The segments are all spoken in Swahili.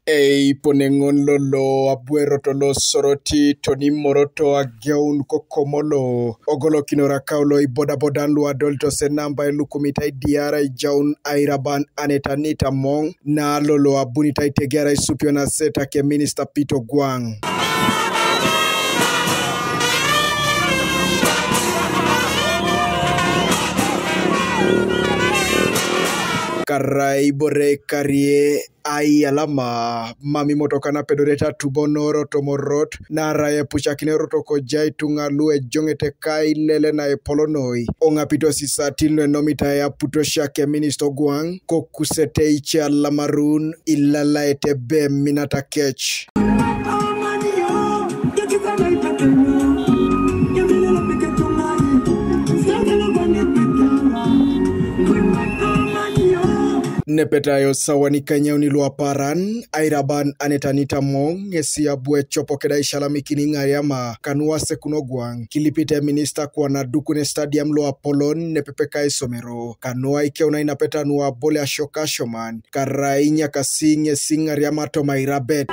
Ei ponengon lolo abuero tolo soroti toni moroto ageun kokomolo ogolo kinora kaulo i boda bodanlu adolto senamba lukumita diara jaun airaban anetanita mong na lolo abunita tegera supiona seta ke minister Peter Gwang. Karai bore karie ai alama mami motokana pedoreta tubonoro tomorot na raye puchakine rotoko jai tungalu e jongete kai lele na e polonoi onga pito sisatilno nomita ya putosha ke minister Gwang kokusete ichi alamarun ilala etebe minata kech. Nepetayo sawani kanyauni luaparan airaban anetanita mong ngesi abue chopo keda ishalamikini ngayama kanua sekuno Gwang kilipite minister kwa na dukune stadium lo Apolon nepepeka isomero kanua ikeuna inapeta nuwa bole ashoka shoman karainya kasinge singariama toma irabet.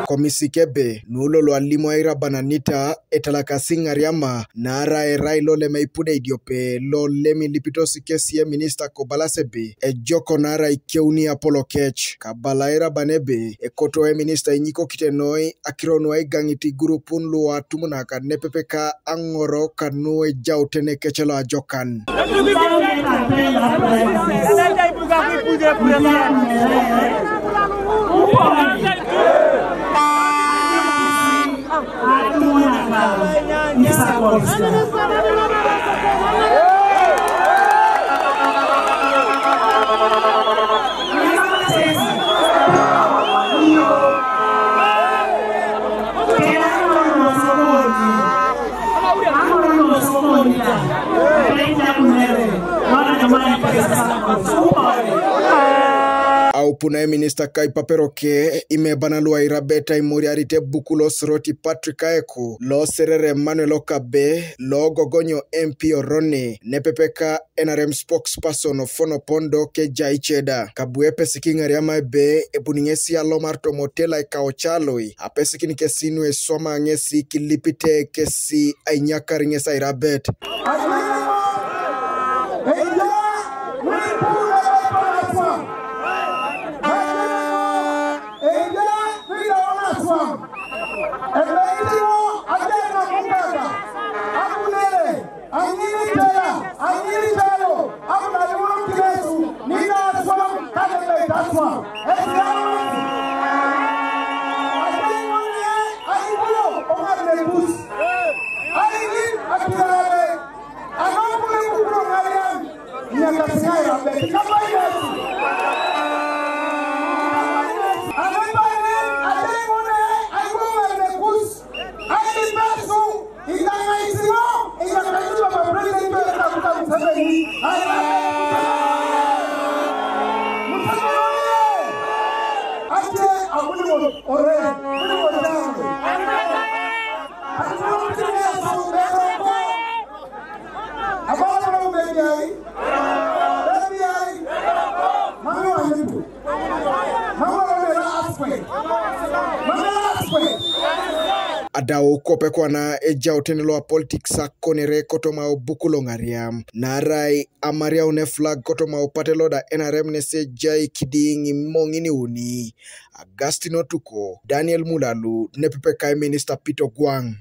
Komisi kebe nulolo alimo aira bananita etalaka singariama nara erailo le meipude idiope lo lemi lipitosi kesi minister Kobalasebe e joko nara ikeuni Apollo Kech kabalaira banebe e koto e minister inyiko kitenoi akirono e gangiti grupun luwa tumunaka nepepeka angoro kanu e jautene kechelo ajokan. Au punae minister kai paperoke ime banalua irabeta imoriarite bukulos roti Patrick Aeko lo serere Manuel Okabe lo gogonyo MP Orone nepepeka NRM spokesperson Fono Pondo ke jaicheda kabuepe sikingariama be ebuningesi alomarto motela ikaochaloi apesikini kesinu esoma ngesi kilipite kesi ainyaka ringesa irabet. Adao kope kwana eja otenelo a politics a konere kotoma o bukulo ngariam. Narai amaria une flag kotoma o patelo da NRM nese jai kiding mongini uni. Agustino Tuko, Daniel Mulalu, nepepe kai Minister Peter Gwang.